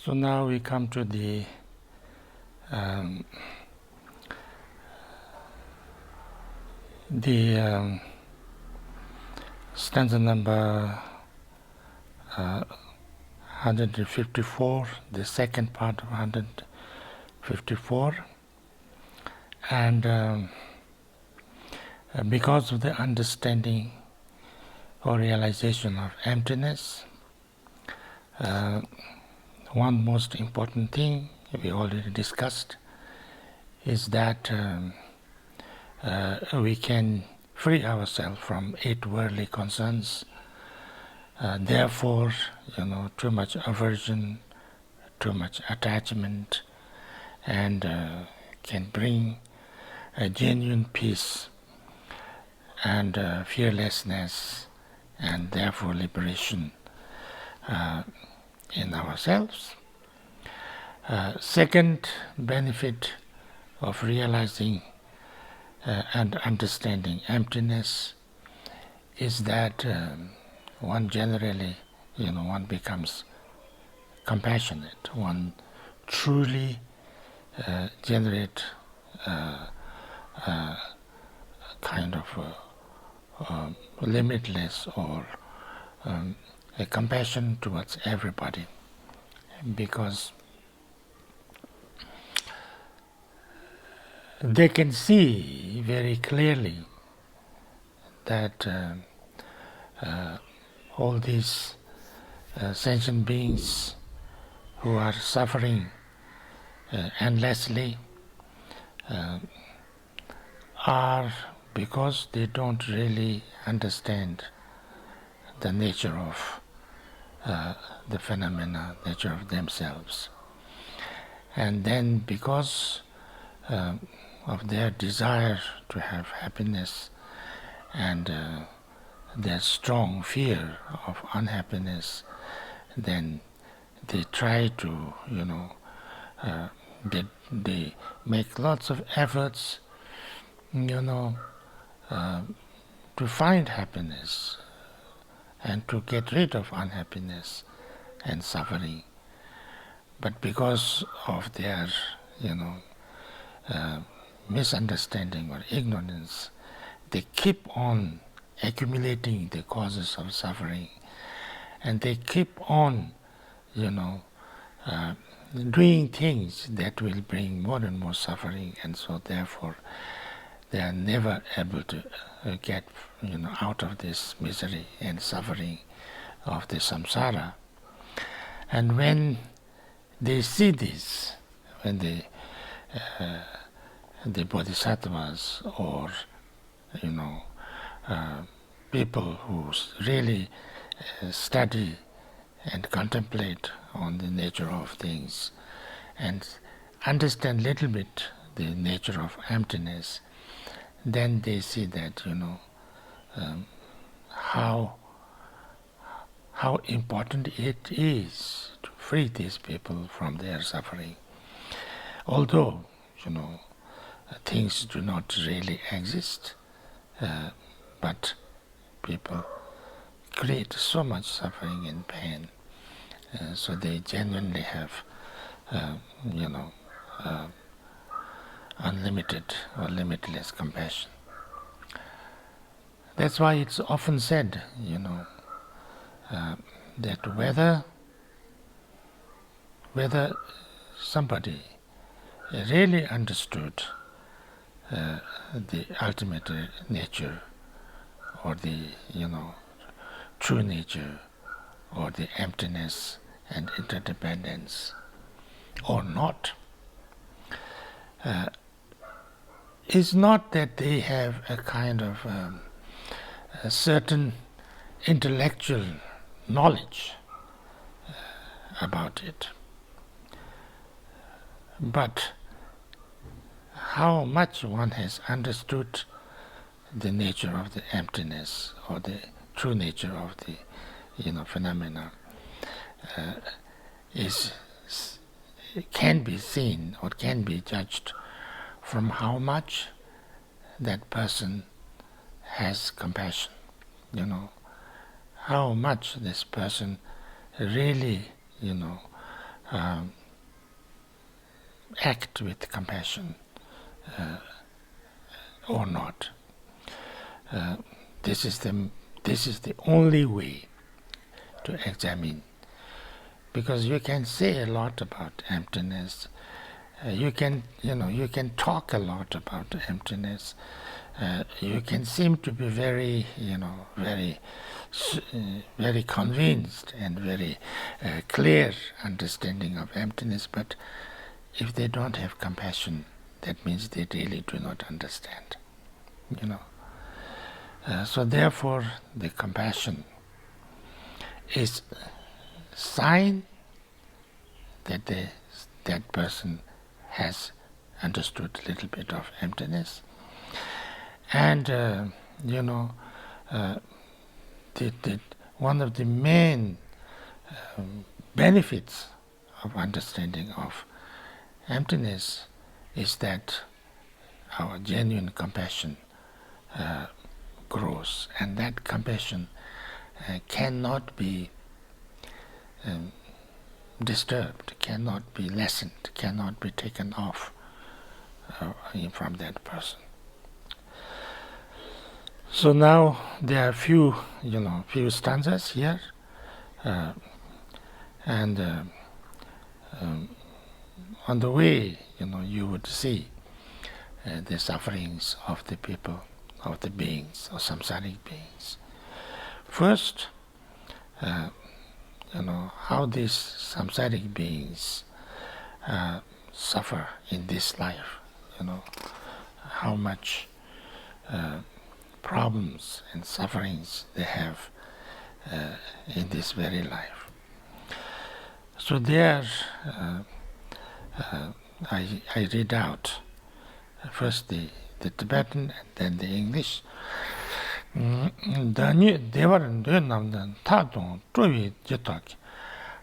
So now we come to the stanza number 154, the second part of 154, and because of the understanding or realization of emptiness, one most important thing we already discussed is that we can free ourselves from 8 worldly concerns. Therefore, too much aversion, too much attachment, and can bring a genuine peace and fearlessness, and therefore liberation in ourselves. Second benefit of realizing and understanding emptiness is that one generally, one becomes compassionate. One truly generate kind of limitless or a compassion towards everybody, because they can see very clearly that all these sentient beings who are suffering endlessly are because they don't really understand the nature of the phenomena, nature of themselves. And then because of their desire to have happiness and their strong fear of unhappiness, then they try to, they make lots of efforts, to find happiness and to get rid of unhappiness and suffering. But because of their, misunderstanding or ignorance, they keep on accumulating the causes of suffering, and they keep on, doing things that will bring more and more suffering, and so therefore they are never able to get, out of this misery and suffering of the samsara. And when they see this, when the bodhisattvas or people who really study and contemplate on the nature of things and understand little bit the nature of emptiness, then they see that how important it is to free these people from their suffering. Although things do not really exist, but people create so much suffering and pain, so they genuinely have unlimited or limitless compassion. That's why it's often said, that whether somebody really understood the ultimate nature or the true nature or the emptiness and interdependence or not, is not that they have a kind of a certain intellectual knowledge about it, but how much one has understood the nature of the emptiness or the true nature of the phenomena can be seen or can be judged from how much that person has compassion, how much this person really act with compassion or not. This is the only way to examine, because you can say a lot about emptiness. You can talk a lot about emptiness. You can seem to be very convinced and very clear understanding of emptiness, but if they don't have compassion, that means they really do not understand. So therefore, the compassion is sign that that person has understood a little bit of emptiness, and one of the main benefits of understanding of emptiness is that our genuine compassion grows, and that compassion cannot be disturbed, cannot be lessened, cannot be taken off from that person. So now there are few stanzas here, and on the way, you would see the sufferings of the people, of the beings, of samsaric beings. First, how these samsaric beings suffer in this life, how much problems and sufferings they have in this very life. So there, I read out first the Tibetan and then the English. Dani devaran de namdan tadong trovi jitak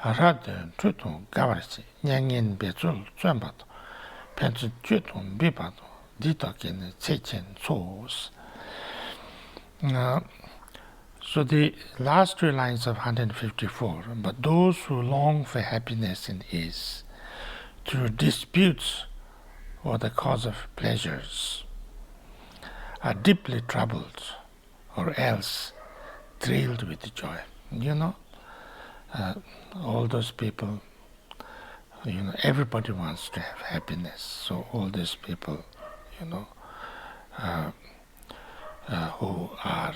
arad truton gavarsi nyangin bezul zwambat pensu juton bibat ditakin chechen sos. So the last three lines of 154, but those who long for happiness and ease through disputes or the cause of pleasures are deeply troubled or else thrilled with joy. All those people, everybody wants to have happiness. So all these people, who are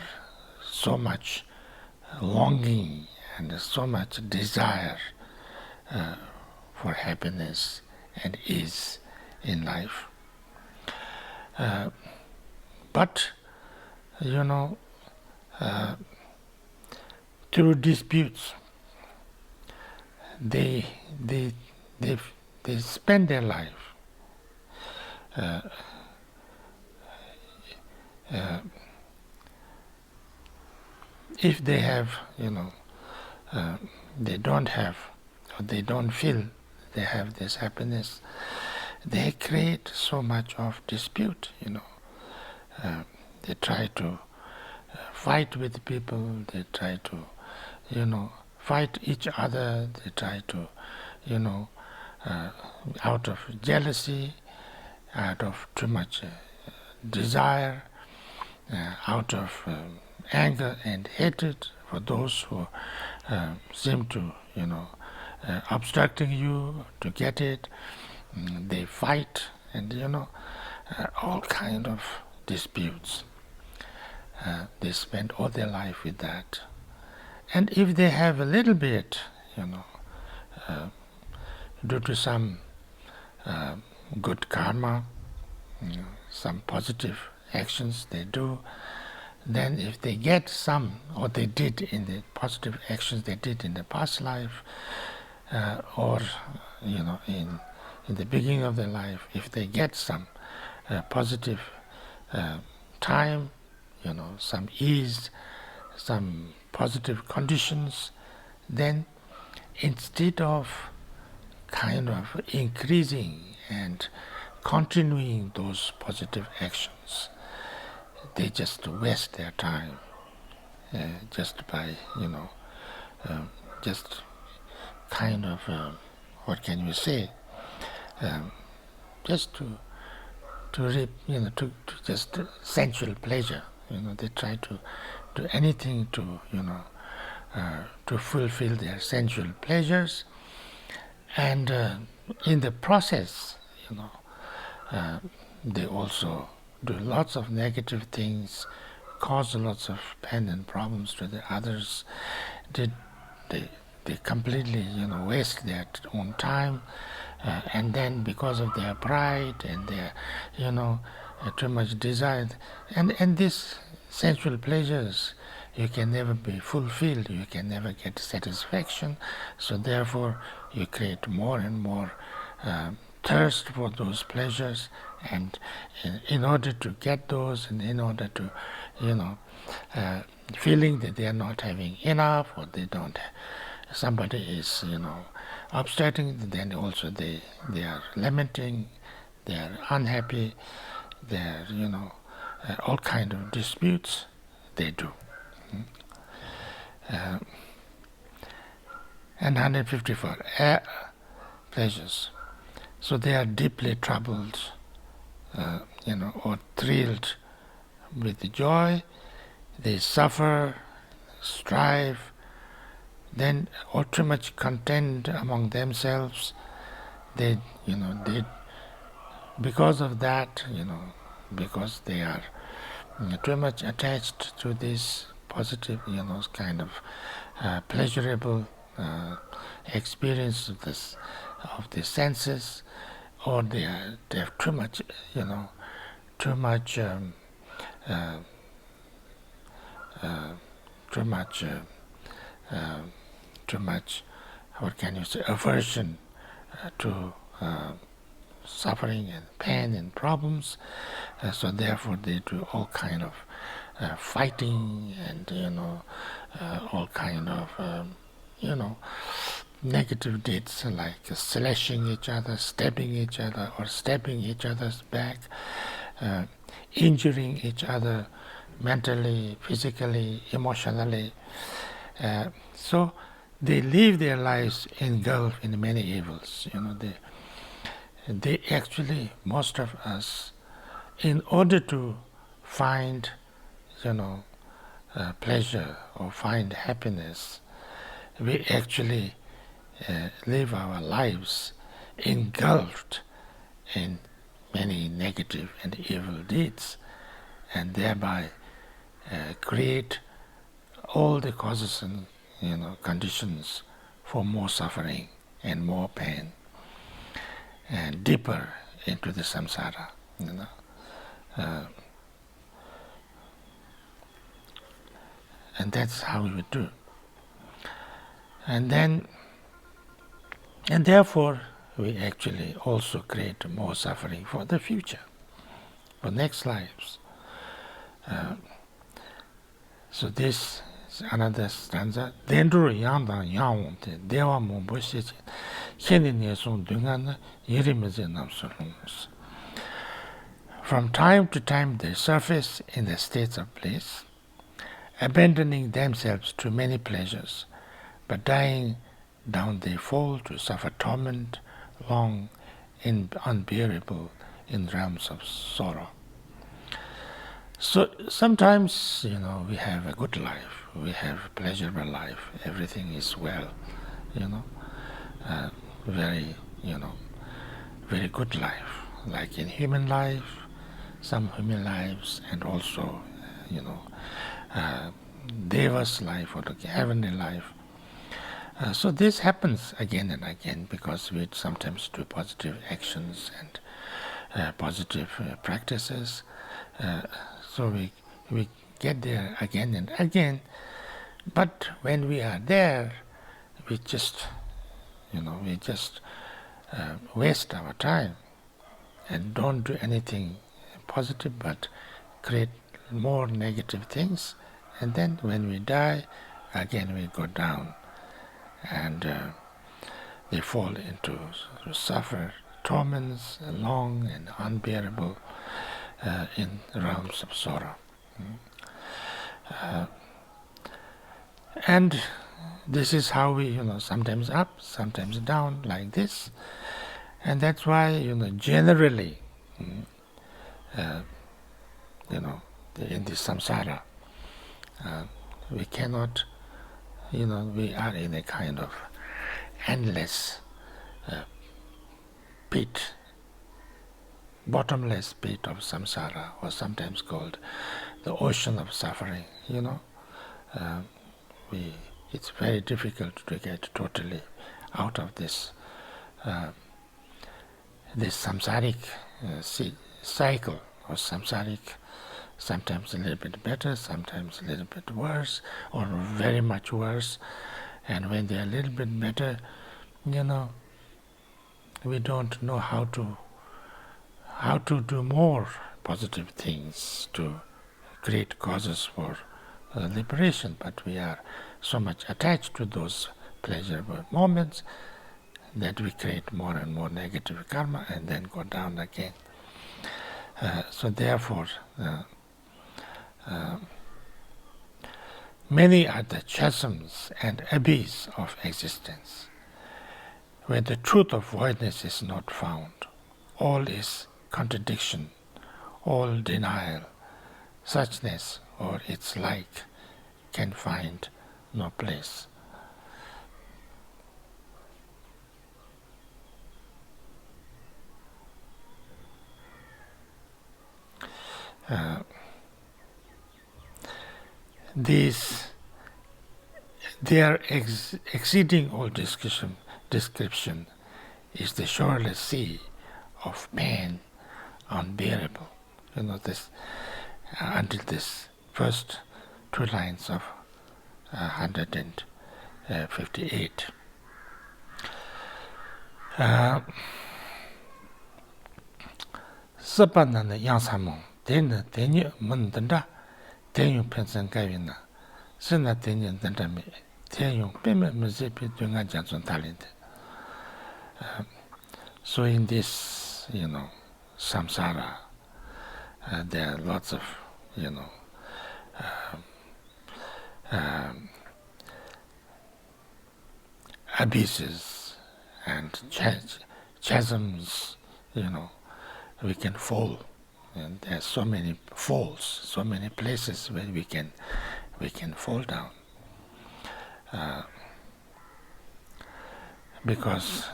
so much longing and so much desire for happiness and ease in life. But, through disputes, they spend their life if they have, they don't have, or they don't feel they have this happiness, they create so much of dispute, they try to fight with people, they try to, fight each other, they try to, out of jealousy, out of too much desire, out of anger and hatred for those who seem to, obstructing you to get it. They fight and, all kind of disputes. They spend all their life with that. And if they have a little bit, due to some good karma, some positive actions they do, then if they get some, or they did in the positive actions they did in the past life, or in the beginning of their life, if they get some positive time, some ease, some positive conditions, then instead of kind of increasing and continuing those positive actions, they just waste their time just by, just kind of what can you say, just to just sensual pleasure. They try to do anything to to fulfill their sensual pleasures, and in the process, they also do lots of negative things, cause lots of pain and problems to the others. They completely waste their own time, and then because of their pride and their too much desire, and these sensual pleasures, you can never be fulfilled, you can never get satisfaction, so therefore you create more and more thirst for those pleasures, and in order to get those, and in order to feeling that they are not having enough, or they don't, somebody is upsetting, then also they are lamenting, they are unhappy, they are all kind of disputes they do. And 154 pleasures. So they are deeply troubled, or thrilled with the joy. They suffer, strive, then or too much contend among themselves. They because of that, because they are too much attached to this positive, kind of pleasurable experience of the senses, or they have too much, too much, what can you say, aversion to suffering and pain and problems. So therefore they do all kind of fighting, and all kind of negative deeds, like slashing each other, stabbing each other, or stabbing each other's back, injuring each other mentally, physically, emotionally. So they live their lives engulfed in many evils. They actually, most of us, in order to find pleasure or find happiness, we actually live our lives engulfed in many negative and evil deeds, and thereby create all the causes and conditions for more suffering and more pain, and deeper into the samsara. And that's how we would do. And therefore we actually also create more suffering for the future, for next lives. So this is another stanza. Dendro yangdang yangwonte dewa mombo sheche hene nesong dungan yirimeze namsulungs. From time to time they surface in the states of bliss, abandoning themselves to many pleasures, but dying down they fall to suffer torment long and unbearable in realms of sorrow. So sometimes, we have a good life, we have a pleasurable life, everything is well, very, very good life, like in human life, some human lives, and also, Deva's life, or the heavenly life. So this happens again and again because we sometimes do positive actions and positive practices. So we get there again and again. But when we are there, we just, waste our time and don't do anything positive, but create more negative things. And then when we die, again we go down, and they fall into suffer torments, long and unbearable, in realms of sorrow. And this is how we, sometimes up, sometimes down, like this. And that's why, generally, in the samsara, we cannot, we are in a kind of endless pit, bottomless pit of samsara, or sometimes called the ocean of suffering. It's very difficult to get totally out of this samsaric cycle, or samsaric, sometimes a little bit better, sometimes a little bit worse, or very much worse. And when they're a little bit better, we don't know how to do more positive things to create causes for liberation, but we are so much attached to those pleasurable moments that we create more and more negative karma and then go down again. So therefore, many are the chasms and abyss of existence, where the truth of voidness is not found. All is contradiction, all denial, suchness or its like can find no place. Their exceeding all description is the shoreless sea of pain unbearable. This until this first two lines of 158. Sapanana Yansamon, then Tenu Mundanda, Tenu Pensan Gavina, Sena Tenu Dandami, Tenu Pema Muzipi Dunga Janson Talent. So in this, samsara, there are lots of, abysses and chasms, we can fall, and there are so many falls, so many places where we can fall down, because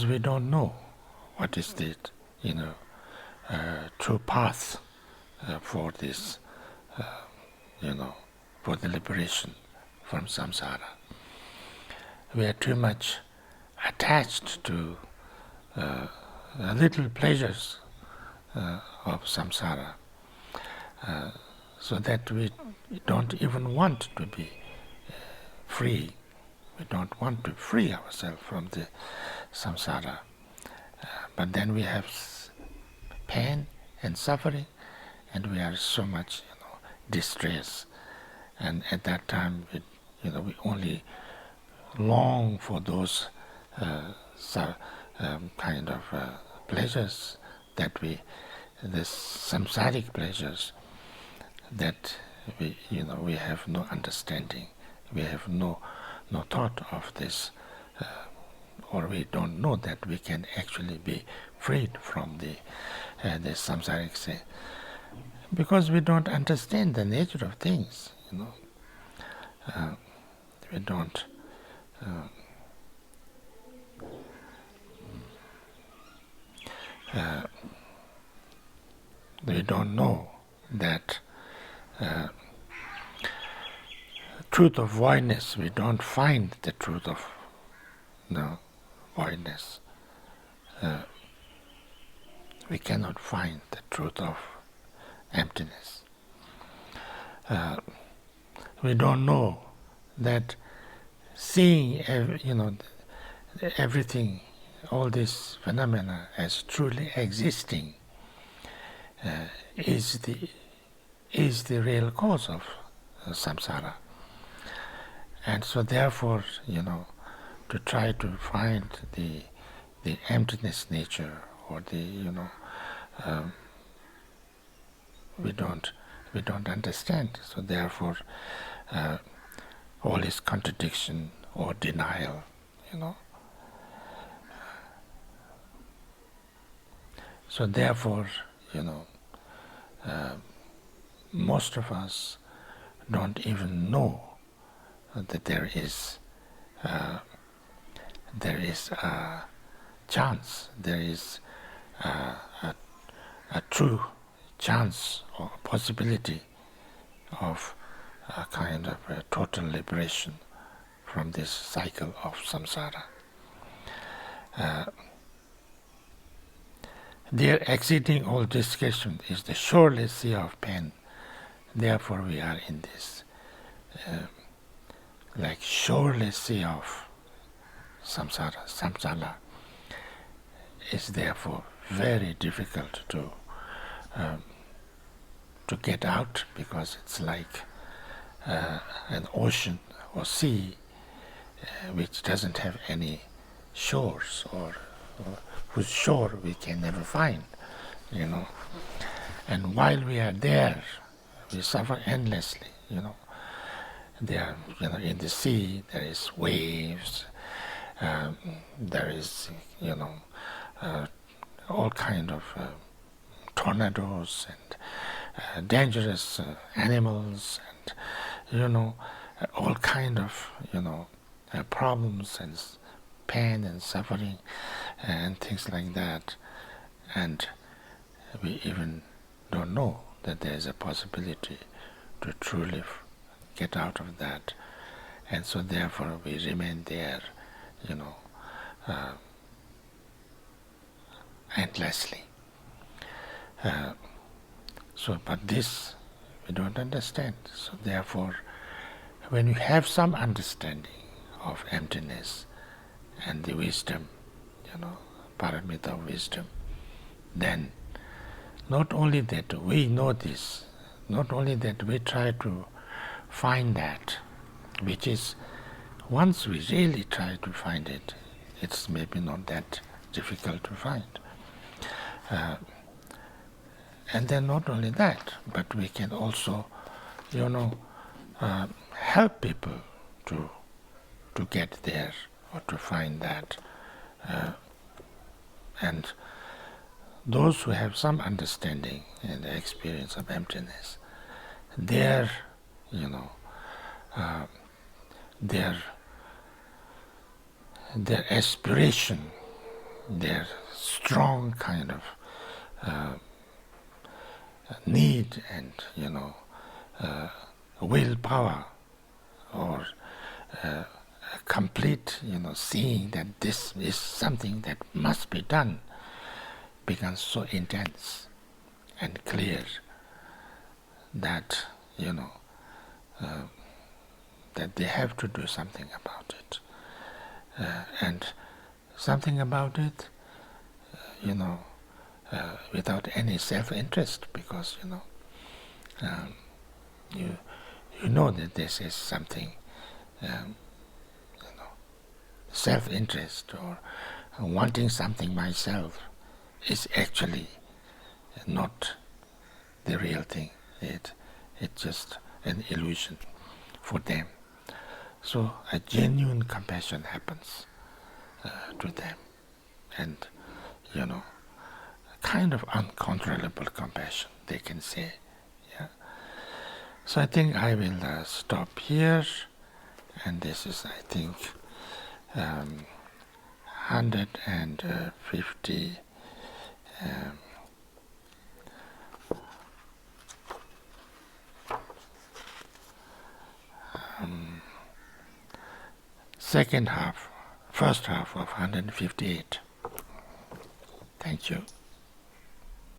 we don't know what is the true path for this, for the liberation from samsara. We are too much attached to little pleasures of samsara, so that we don't even want to be free. We don't want to free ourselves from the samsara. But then we have pain and suffering, and we are so much distress. And at that time, we only long for those kind of pleasures that the samsaric pleasures that we have no understanding, we have no thought of this, or we don't know that we can actually be freed from the samsaric sin, because we don't understand the nature of things. We don't. We don't know that truth of voidness. We don't find the truth of voidness. We cannot find the truth of emptiness. We don't know that seeing everything, all these phenomena as truly existing is the real cause of samsara. And so therefore, to try to find the emptiness nature, or the we don't we don't understand. So therefore, all is contradiction or denial, So therefore, most of us don't even know that there is a chance, there is a true chance or possibility of a kind of a total liberation from this cycle of samsara. There exceeding all discretion is the shoreless sea of pain. Therefore we are in this like shoreless sea of samsara. Samsara is therefore very difficult to get out, because it's like an ocean or sea which doesn't have any shores, or whose shore we can never find, And while we are there, we suffer endlessly, There, in the sea there is waves, there is, all kind of tornadoes and dangerous animals, and all kind of problems and pain and suffering and things like that, and we even don't know that there is a possibility to truly get out of that, and so therefore we remain there, endlessly. But this we don't understand. So therefore, when you have some understanding of emptiness and the wisdom, paramita of wisdom, then not only that we know this, not only that we try to find that, which is, once we really try to find it, it's maybe not that difficult to find. And then not only that, but we can also, help people to get there or to find that. And those who have some understanding and experience of emptiness, their aspiration, their strong kind of need and willpower, or a complete seeing that this is something that must be done, becomes so intense and clear that that they have to do something about it, and something about it, without any self-interest, because you know that this is something, self-interest or wanting something myself is actually not the real thing. It's just an illusion for them. So a genuine compassion happens to them, and a kind of uncontrollable compassion, they can say. Yeah. So I think I will stop here, and this is, I think, 150. First half of 158. Thank you.